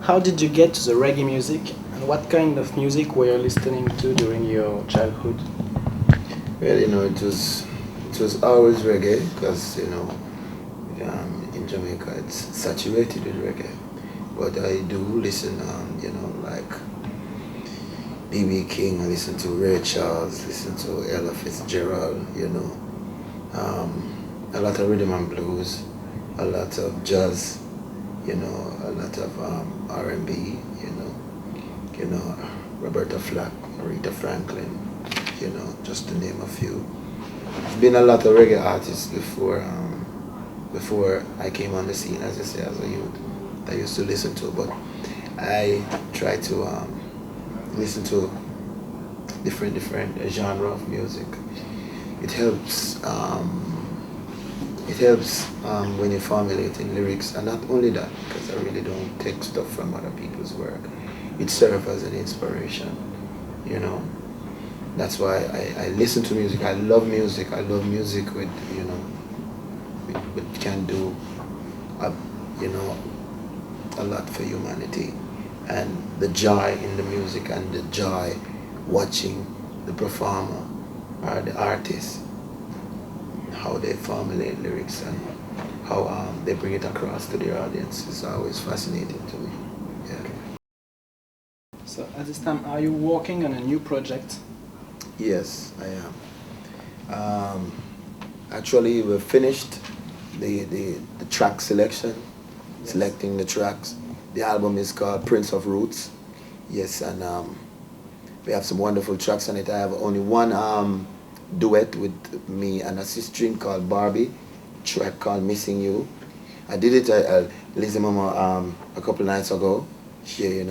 How did you get to the reggae music, and what kind of music were you listening to during your childhood? Well, it was always reggae because in Jamaica it's saturated with reggae. But I do listen, like B.B. King. I listen to Ray Charles. Listen to Ella Fitzgerald. A lot of rhythm and blues, a lot of jazz. A lot of R&B. Roberta Flack, Aretha Franklin. Just to name a few. There's been a lot of reggae artists before I came on the scene, as I say, as a youth. I used to listen to, but I try to listen to different genre of music. It helps. When you're formulating lyrics, and not only that, because I really don't take stuff from other people's work. It serves as an inspiration. You know, that's why I listen to music. I love music. I love music with with can do, a, you know, a lot for humanity, and the joy in the music and the joy watching the performer or the artist, how they formulate lyrics and how they bring it across to their audience is always fascinating to me. Yeah. So at this time, are you working on a new project? Yes, I am. Um, Actually, we've finished the track selection, Yes. selecting the tracks. The album is called Prince of Roots. Yes, and we have some wonderful tracks on it. I have only one duet with me and a sister called Barbie, track called Missing You. I did it at Lizzie Mama a couple nights ago. Here,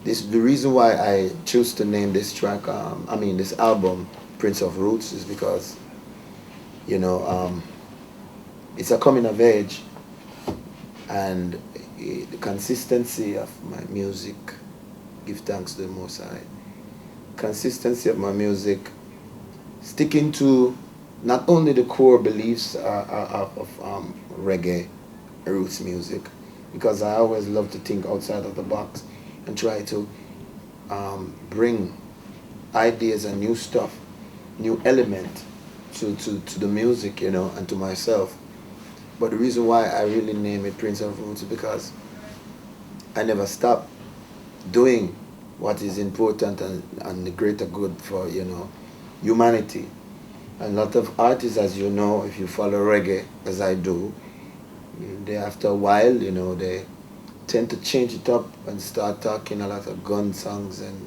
this the reason why I choose to name this track. This album Prince of Roots is because you know um, it's a coming of age, and the consistency of my music. Give thanks to the Most High. Consistency of my music, sticking to not only the core beliefs of reggae roots music, because I always love to think outside of the box and try to bring ideas and new stuff, new element to the music, and to myself. But the reason why I really name it Prince of Roots is because I never stop doing what is important and the greater good for humanity. And a lot of artists, as you know, if you follow reggae as I do, they after a while, they tend to change it up and start talking a lot of gun songs and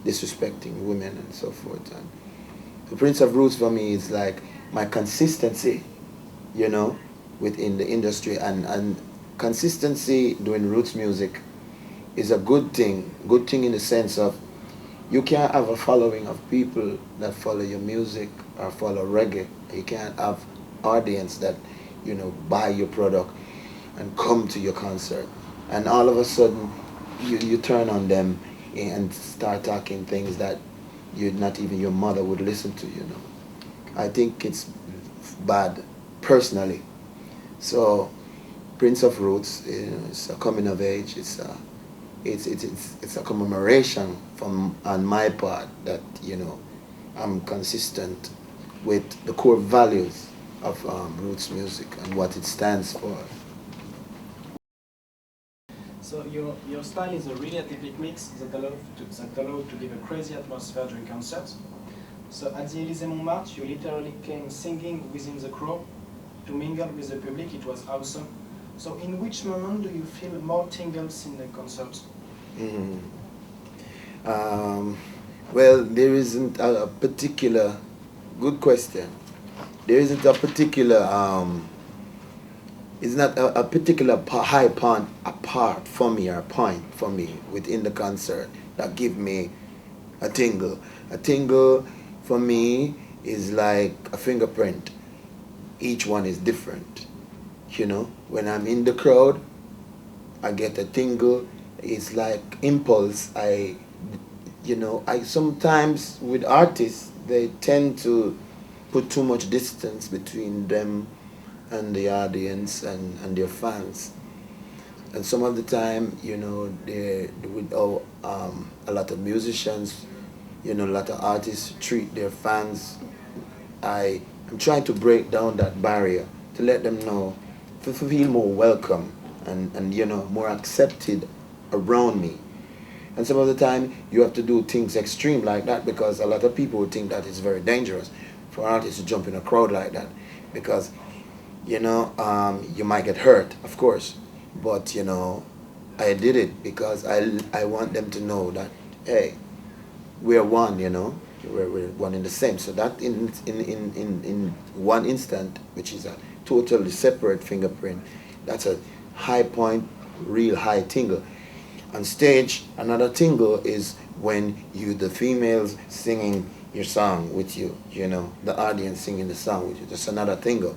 disrespecting women and so forth. And the Prince of Roots for me is like my consistency, you know, within the industry, and consistency doing roots music is a good thing. Good thing in the sense of you can't have a following of people that follow your music or follow reggae. You can't have audience that buy your product and come to your concert, and all of a sudden you turn on them and start talking things that you not even your mother would listen to. I think it's bad personally. So Prince of Roots, it's a coming of age. It's a commemoration from on my part that I'm consistent with the core values of roots music and what it stands for. So your style is a really atypical mix that allow to give a crazy atmosphere during concerts. So at the Élysée Montmartre, you literally came singing within the crowd to mingle with the public. It was awesome. So in which moment do you feel more tingles in the concert? Mm. Um, well, there isn't a particular good question. There isn't a particular it's not a particular high point apart for me or point for me within the concert that give me a tingle. A tingle for me is like a fingerprint. Each one is different. When I'm in the crowd, I get a tingle. It's like impulse. I sometimes with artists, they tend to put too much distance between them and the audience and their fans. And some of the time, you know, with a lot of musicians, you know, a lot of artists treat their fans. I'm trying to break down that barrier to let them know, to feel more welcome and you know, more accepted around me. And some of the time, you have to do things extreme like that because a lot of people would think that it's very dangerous for artists to jump in a crowd like that because, you know, you might get hurt, of course. But, you know, I did it because I want them to know that, hey, we're one, you know, we're one in the same. So that in one instant, which is a totally separate fingerprint, that's a high point, real high tingle. On stage, another tingle is when the females singing your song with you, you know, the audience singing the song with you. That's another tingle.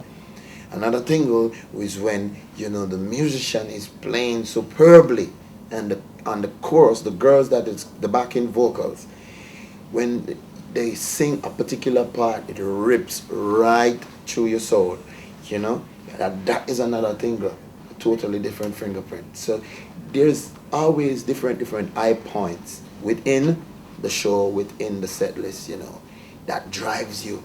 Another tingle is when, you know, the musician is playing superbly and on the chorus, the girls that is the backing vocals, when they sing a particular part, it rips right through your soul, you know. That is another tingle, a totally different fingerprint. So there's always different eye points within the show, within the set list, you know, that drives you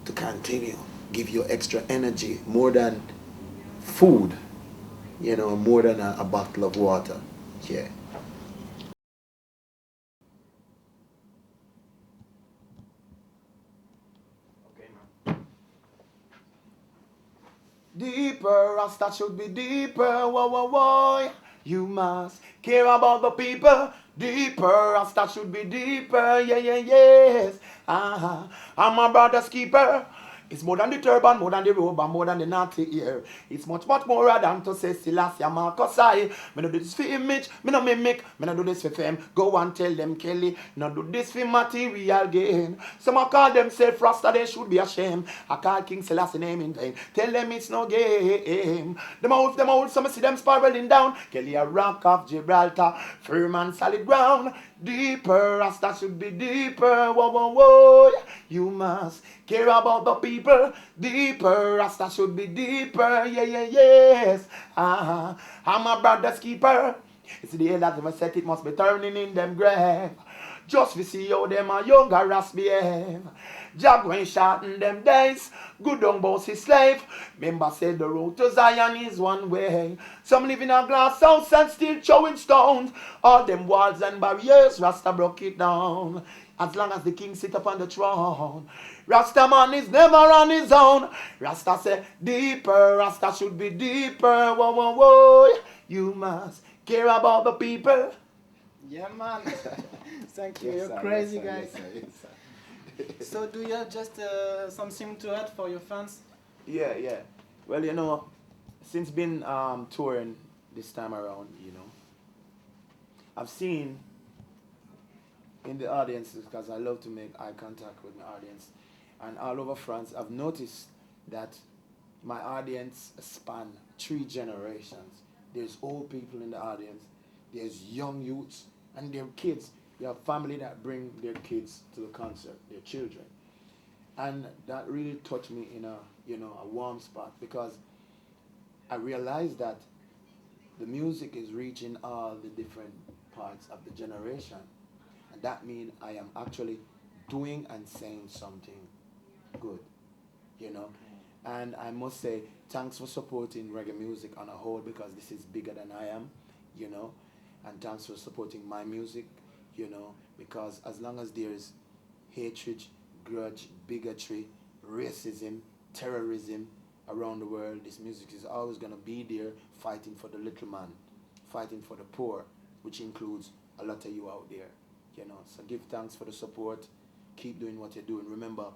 to continue, give you extra energy, more than food, you know, more than a bottle of water. Yeah. Okay, man. Deeper, Rasta should be deeper. Whoa, whoa, whoa. You must care about the people. Deeper, Rasta should be deeper. Yeah, yeah, yes. Uh-huh. I'm my brother's keeper. It's more than the turban, more than the robe, and more than the naughty ear. It's much, much more than to say Selassie Marcus I. Me no do this for image, me no mimic, me no do this for fame. Go and tell them Kelly, no do this for material gain. Some a call themselves Rasta, they should be ashamed. I call King Selassie name in vain. Tell them it's no game. Them out, some see them spiraling down. Kelly a rock of Gibraltar, firm and solid ground. Deeper, Rasta should be deeper. Whoa, whoa, whoa. You must care about the people. Deeper, Rasta should be deeper. Yeah, yeah, yes. I'm a brother's keeper. It's the day that ever set it must be turning in them grave. Just to see how them a younger ras behave. Jah when shorten them days. Good on boss his slave. Member said the road to Zion is one way. Some live in a glass house and still throwing stones. All them walls and barriers, Rasta broke it down. As long as the king sit upon the throne. Rasta man is never on his own. Rasta say deeper, Rasta should be deeper. Whoa, whoa, whoa. You must care about the people. Yeah, man. Thank you. Yes, You're sir, crazy, yes, sir, guys. yes, sir, yes, sir. So, do you have just something to add for your fans? Yeah, yeah. Well, you know, since been touring this time around, you know, I've seen in the audiences, because I love to make eye contact with my audience, and all over France, I've noticed that my audience span 3 generations. There's old people in the audience, there's young youths, and their kids. You have family that bring their kids to the concert, their children, and that really touched me in a, you know, a warm spot because I realized that the music is reaching all the different parts of the generation, and that means I am actually doing and saying something good, you know. And I must say thanks for supporting reggae music on a whole because this is bigger than I am, you know. And thanks for supporting my music, you know, because as long as there's hatred, grudge, bigotry, racism, terrorism around the world, this music is always going to be there fighting for the little man, fighting for the poor, which includes a lot of you out there, you know. So give thanks for the support. Keep doing what you're doing. Remember,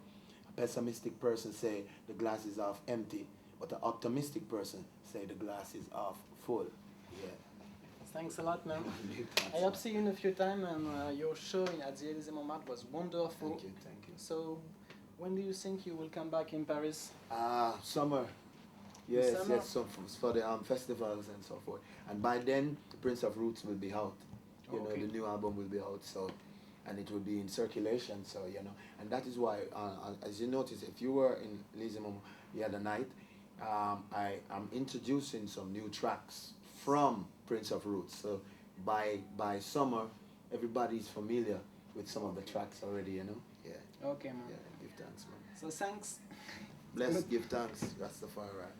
a pessimistic person say the glass is half empty, but an optimistic person say the glass is half full. Yeah. Thanks a lot, man. Thanks, I have man. seen you in a few times, and your show at the Elysée Montmartre was wonderful. Thank you, thank you. So, when do you think you will come back in Paris? Summer. Yes, Summer? yes, so for the festivals and so forth. And by then, the Prince of Roots will be out. You know, Okay. the new album will be out, so, and it will be in circulation, so, you know. And that is why, as you notice, if you were in Elysée Montmartre the other night, I'm introducing some new tracks from Prince of Roots. So by summer, everybody's familiar with some of the tracks already, you know? Yeah. Okay, man. Yeah, give thanks, man. So thanks. Bless, give thanks. That's the far right.